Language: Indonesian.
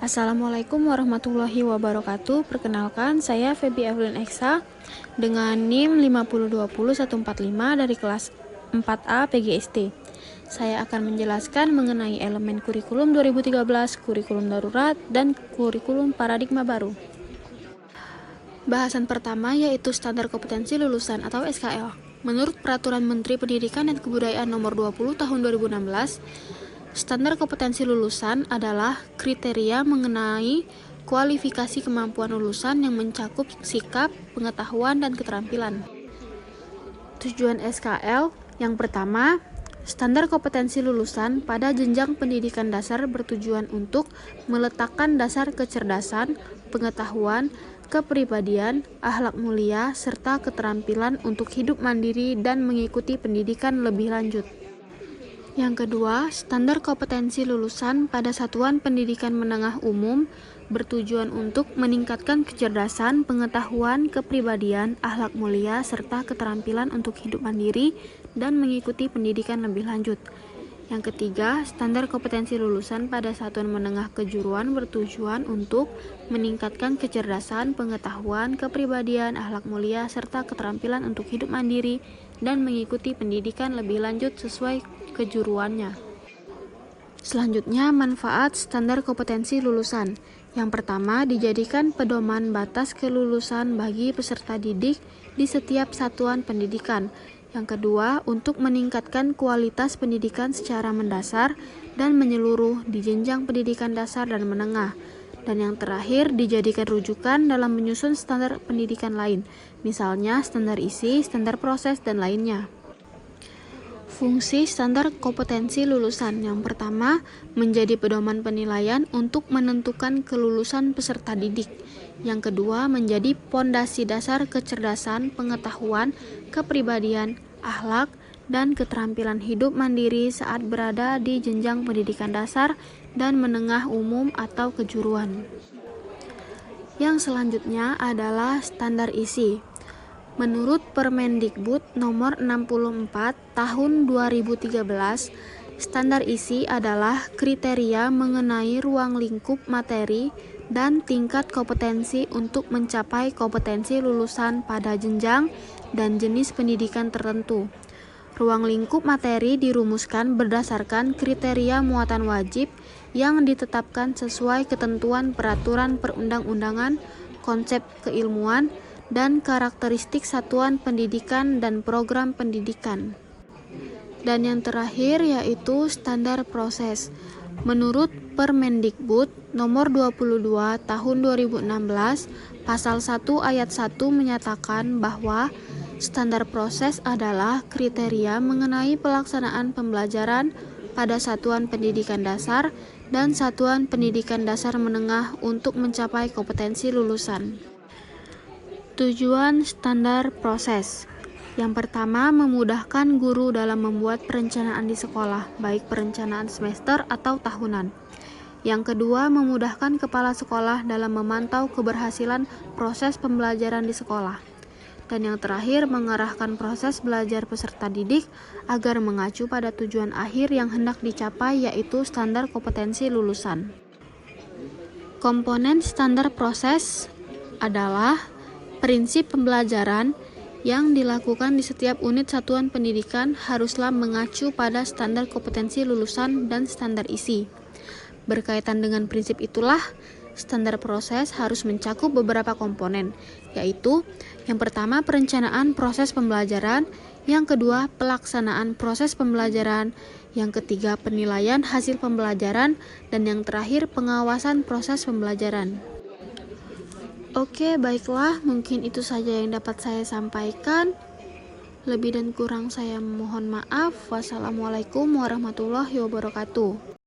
Assalamualaikum warahmatullahi wabarakatuh. Perkenalkan, saya Feby Evelyn Eksa dengan NIM 5020145 dari kelas 4A PGSD. Saya akan menjelaskan mengenai elemen kurikulum 2013, kurikulum darurat, dan kurikulum paradigma baru. Bahasan pertama yaitu standar kompetensi lulusan atau SKL. Menurut Peraturan Menteri Pendidikan dan Kebudayaan Nomor 20 Tahun 2016, standar kompetensi lulusan adalah kriteria mengenai kualifikasi kemampuan lulusan yang mencakup sikap, pengetahuan, dan keterampilan. Tujuan SKL yang pertama, standar kompetensi lulusan pada jenjang pendidikan dasar bertujuan untuk meletakkan dasar kecerdasan, pengetahuan, kepribadian, akhlak mulia, serta keterampilan untuk hidup mandiri dan mengikuti pendidikan lebih lanjut. Yang kedua, standar kompetensi lulusan pada satuan pendidikan menengah umum bertujuan untuk meningkatkan kecerdasan, pengetahuan, kepribadian, akhlak mulia, serta keterampilan untuk hidup mandiri dan mengikuti pendidikan lebih lanjut. Yang ketiga, standar kompetensi lulusan pada satuan menengah kejuruan bertujuan untuk meningkatkan kecerdasan, pengetahuan, kepribadian, akhlak mulia, serta keterampilan untuk hidup mandiri dan mengikuti pendidikan lebih lanjut sesuai kejuruannya. Selanjutnya, manfaat standar kompetensi lulusan. Yang pertama, dijadikan pedoman batas kelulusan bagi peserta didik di setiap satuan pendidikan. Yang kedua, untuk meningkatkan kualitas pendidikan secara mendasar dan menyeluruh di jenjang pendidikan dasar dan menengah. Dan yang terakhir, dijadikan rujukan dalam menyusun standar pendidikan lain, misalnya standar isi, standar proses, dan lainnya. Fungsi standar kompetensi lulusan. Yang pertama, menjadi pedoman penilaian untuk menentukan kelulusan peserta didik. Yang kedua, menjadi pondasi dasar kecerdasan, pengetahuan, kepribadian, akhlak, dan keterampilan hidup mandiri saat berada di jenjang pendidikan dasar dan menengah umum atau kejuruan. Yang selanjutnya adalah standar isi. Menurut Permendikbud Nomor 64 Tahun 2013, standar isi adalah kriteria mengenai ruang lingkup materi dan tingkat kompetensi untuk mencapai kompetensi lulusan pada jenjang dan jenis pendidikan tertentu. Ruang lingkup materi dirumuskan berdasarkan kriteria muatan wajib yang ditetapkan sesuai ketentuan peraturan perundang-undangan, konsep keilmuan, dan karakteristik satuan pendidikan dan program pendidikan. Dan yang terakhir yaitu standar proses. Menurut Permendikbud Nomor 22 Tahun 2016, Pasal 1 Ayat 1 menyatakan bahwa standar proses adalah kriteria mengenai pelaksanaan pembelajaran pada satuan pendidikan dasar dan satuan pendidikan dasar menengah untuk mencapai kompetensi lulusan. Tujuan standar proses. Yang pertama, memudahkan guru dalam membuat perencanaan di sekolah, baik perencanaan semester atau tahunan. Yang kedua, memudahkan kepala sekolah dalam memantau keberhasilan proses pembelajaran di sekolah. Dan yang terakhir, mengarahkan proses belajar peserta didik agar mengacu pada tujuan akhir yang hendak dicapai, yaitu standar kompetensi lulusan. Komponen standar proses adalah prinsip pembelajaran yang dilakukan di setiap unit satuan pendidikan haruslah mengacu pada standar kompetensi lulusan dan standar isi. Berkaitan dengan prinsip itulah, standar proses harus mencakup beberapa komponen, yaitu yang pertama perencanaan proses pembelajaran, yang kedua pelaksanaan proses pembelajaran, yang ketiga penilaian hasil pembelajaran, dan yang terakhir pengawasan proses pembelajaran. Oke, baiklah, mungkin itu saja yang dapat saya sampaikan. Lebih dan kurang saya mohon maaf. Wassalamualaikum warahmatullahi wabarakatuh.